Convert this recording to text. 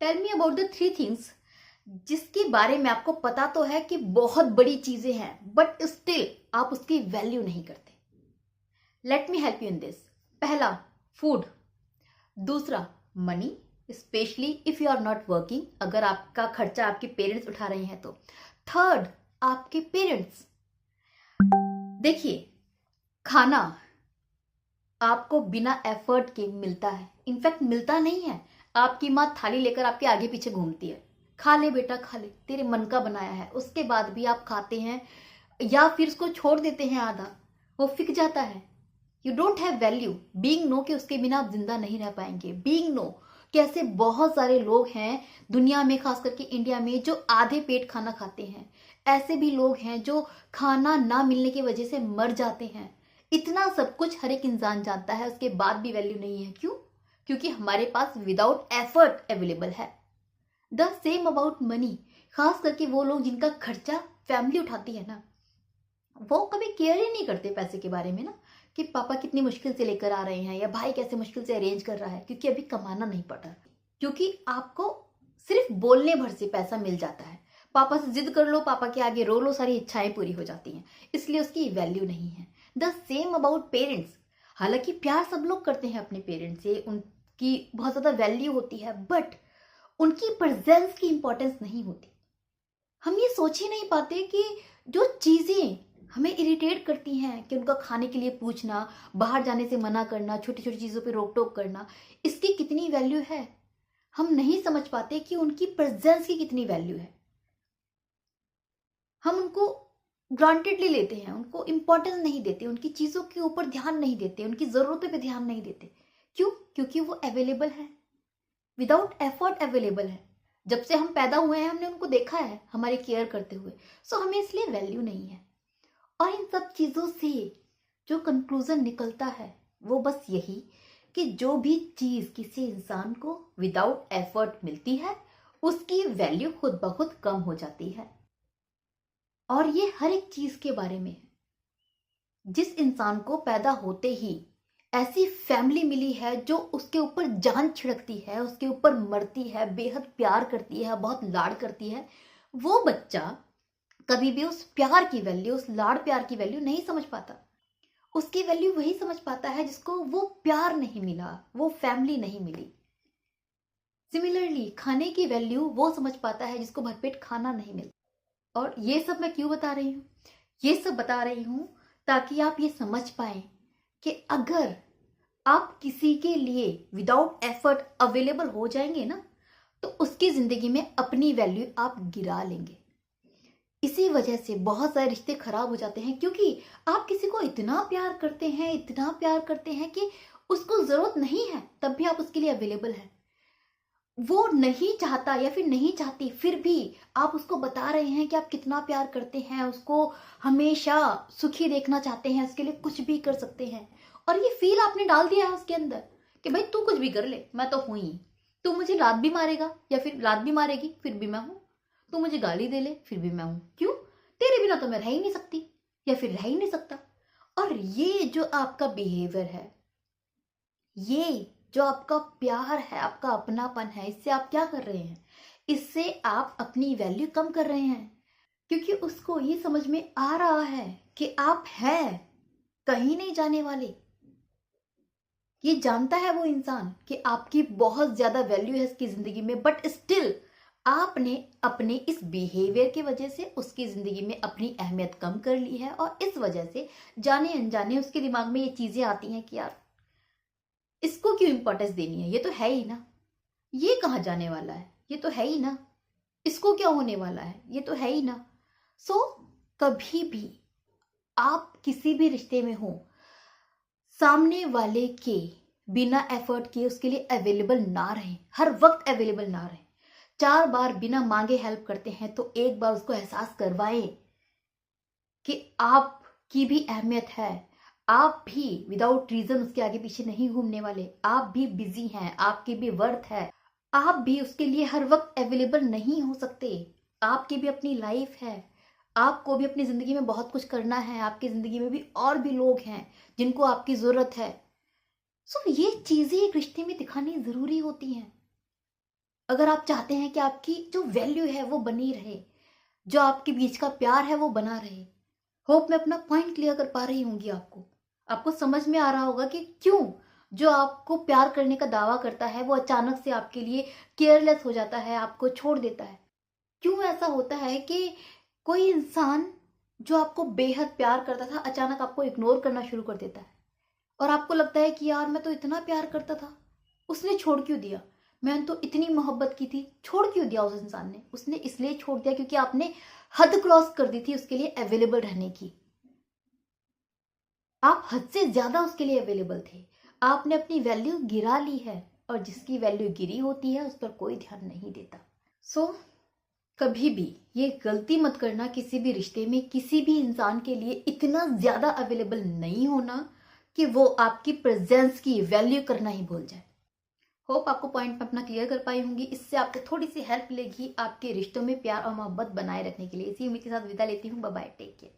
Tell me about the three things जिसके बारे में आपको पता तो है कि बहुत बड़ी चीजें हैं बट स्टिल आप उसकी वैल्यू नहीं करते। Let me help you in this. पहला, फूड। दूसरा, money, specially if you are not working, अगर आपका खर्चा आपके पेरेंट्स उठा रहे हैं तो। थर्ड, आपके पेरेंट्स। देखिए, खाना आपको बिना एफर्ट के मिलता है, इनफैक्ट मिलता नहीं है। आपकी माँ थाली लेकर आपके आगे पीछे घूमती है, खा ले बेटा खा ले, तेरे मन का बनाया है, उसके बाद भी आप खाते हैं या फिर उसको छोड़ देते हैं, आधा वो फिक जाता है। You don't have value. Being know कि उसके बिना आप जिंदा नहीं रह पाएंगे। बीइंग नो कैसे बहुत सारे लोग हैं दुनिया में, खास करके इंडिया में, जो आधे पेट खाना खाते हैं। ऐसे भी लोग हैं जो खाना ना मिलने की वजह से मर जाते हैं। इतना सब कुछ हर एक इंसान जानता है, उसके बाद भी वैल्यू नहीं है। क्यों? क्योंकि हमारे पास विदाउट एफर्ट अवेलेबल है। The same about money. खास करके वो लोग जिनका खर्चा फैमिली उठाती है ना, वो कभी केयर ही नहीं करते पैसे के बारे में ना, कि पापा कितनी मुश्किल से लेकर आ रहे हैं या भाई कैसे मुश्किल से अरेंज कर रहा है, क्योंकि अभी कमाना नहीं पड़ रहा। क्योंकि आपको सिर्फ बोलने भर से पैसा मिल जाता है। पापा से जिद कर लो, पापा के आगे रो लो, सारी इच्छाएं पूरी हो जाती हैं, इसलिए उसकी वैल्यू नहीं है। The same about parents. हालांकि प्यार सब लोग करते हैं अपने पेरेंट्स से, उनकी बहुत ज्यादा वैल्यू होती है, बट उनकी प्रेजेंस की इंपॉर्टेंस नहीं होती। हम ये सोच ही नहीं पाते कि जो चीजें हमें इरिटेट करती हैं, कि उनका खाने के लिए पूछना, बाहर जाने से मना करना, छोटी छोटी चीजों पे रोक टोक करना, इसकी कितनी वैल्यू है। हम नहीं समझ पाते कि उनकी प्रेजेंस की कितनी वैल्यू है। हम उनको ग्रांटेडली लेते हैं, उनको इंपॉर्टेंस नहीं देते, उनकी चीजों के ऊपर ध्यान नहीं देते, उनकी जरूरतों पे ध्यान नहीं देते। क्यों? क्योंकि वो अवेलेबल है, विदाउट एफर्ट अवेलेबल है। जब से हम पैदा हुए हैं हमने उनको देखा है हमारी केयर करते हुए, सो हमें इसलिए वैल्यू नहीं है। और इन सब चीजों से जो कंक्लूजन निकलता है वो बस यही कि जो भी चीज किसी इंसान को विदाउट एफर्ट मिलती है उसकी वैल्यू खुद ब खुद कम हो जाती है। और ये हर एक चीज के बारे में है। जिस इंसान को पैदा होते ही ऐसी फैमिली मिली है जो उसके ऊपर जान छिड़कती है, उसके ऊपर मरती है, बेहद प्यार करती है, बहुत लाड करती है, वो बच्चा कभी भी उस प्यार की वैल्यू, उस लाड प्यार की वैल्यू नहीं समझ पाता। उसकी वैल्यू वही समझ पाता है जिसको वो प्यार नहीं मिला, वो फैमिली नहीं मिली। सिमिलरली खाने की वैल्यू वो समझ पाता है जिसको भरपेट खाना नहीं मिलता। और ये सब मैं क्यों बता रही हूँ? ये सब बता रही हूँ ताकि आप ये समझ पाए कि अगर आप किसी के लिए विदाउट एफर्ट अवेलेबल हो जाएंगे ना, तो उसकी जिंदगी में अपनी वैल्यू आप गिरा लेंगे। इसी वजह से बहुत सारे रिश्ते खराब हो जाते हैं, क्योंकि आप किसी को इतना प्यार करते हैं, इतना प्यार करते हैं कि उसको जरूरत नहीं है तब भी आप उसके लिए अवेलेबल है। वो नहीं चाहता या फिर नहीं चाहती, फिर भी आप उसको बता रहे हैं कि आप कितना प्यार करते हैं, उसको हमेशा सुखी देखना चाहते हैं, उसके लिए कुछ भी कर सकते हैं। और ये फील आपने डाल दिया है उसके अंदर कि भाई तू कुछ भी कर ले, मैं तो हूं ही। तू मुझे लात भी मारेगा या फिर लात भी मारेगी, फिर भी मैं हूं। तू मुझे गाली दे ले, फिर भी मैं हूं। क्यों? तेरे बिना तो मैं रह ही नहीं सकती या फिर रह ही नहीं सकता। और ये जो आपका बिहेवियर है, ये जो आपका प्यार है, आपका अपनापन है, इससे आप क्या कर रहे हैं? इससे आप अपनी वैल्यू कम कर रहे हैं। क्योंकि उसको ये समझ में आ रहा है कि आप हैं, कहीं नहीं जाने वाले। ये जानता है वो इंसान कि आपकी बहुत ज्यादा वैल्यू है इसकी जिंदगी में, बट स्टिल आपने अपने इस बिहेवियर की वजह से उसकी जिंदगी में अपनी अहमियत कम कर ली है। और इस वजह से जाने अनजाने उसके दिमाग में ये चीजें आती हैं कि यार इसको क्यों इंपॉर्टेंस देनी है, ये तो है ही ना, ये कहाँ जाने वाला है, ये तो है ही ना, इसको क्या होने वाला है, ये तो है ही ना। सो कभी भी आप किसी भी रिश्ते में हो, सामने वाले के बिना एफर्ट किए उसके लिए अवेलेबल ना रहे, हर वक्त अवेलेबल ना रहे। 4 बार बिना मांगे हेल्प करते हैं तो एक बार उसको एहसास करवाएं कि आपकी भी अहमियत है। आप भी विदाउट रीजन उसके आगे पीछे नहीं घूमने वाले, आप भी बिजी हैं, आपकी भी वर्थ है, आप भी उसके लिए हर वक्त अवेलेबल नहीं हो सकते। आपकी भी अपनी लाइफ है, आपको भी अपनी जिंदगी में बहुत कुछ करना है, आपकी जिंदगी में भी और भी लोग हैं जिनको आपकी जरूरत है। सो ये चीजें एक रिश्ते में दिखानी जरूरी होती हैं। अगर आप चाहते हैं कि आपकी जो वैल्यू है वो बनी रहे, जो आपके बीच का प्यार है वो बना रहे, होप मैं अपना पॉइंट क्लियर कर पा रही होंगी आपको। आपको समझ में आ रहा होगा कि क्यों जो आपको प्यार करने का दावा करता है वो अचानक से आपके लिए केयरलेस हो जाता है, आपको छोड़ देता है। क्यों ऐसा होता है कि कोई इंसान जो आपको बेहद प्यार करता था अचानक आपको इग्नोर करना शुरू कर देता है और आपको लगता है कि यार मैं तो इतना प्यार करता था, उसने छोड़ क्यों दिया? मैंने तो इतनी मोहब्बत की थी, छोड़ क्यों दिया उस इंसान ने? उसने इसलिए छोड़ दिया क्योंकि आपने हद क्रॉस कर दी थी उसके लिए अवेलेबल रहने की। आप हद से ज्यादा उसके लिए अवेलेबल थे। आपने अपनी वैल्यू गिरा ली है और जिसकी वैल्यू गिरी होती है उस पर कोई ध्यान नहीं देता। सो कभी भी ये गलती मत करना, किसी भी रिश्ते में किसी भी इंसान के लिए इतना ज्यादा अवेलेबल नहीं होना कि वो आपकी प्रेजेंस की वैल्यू करना ही भूल जाए। होप आपको पॉइंट में अपना क्लियर कर पाई होंगी। इससे आपको थोड़ी सी हेल्प मिलेगी आपके रिश्तों में प्यार और मोहब्बत बनाए रखने के लिए। इसी उम्मीद के साथ विदा लेती हूँ। Bye bye, take care.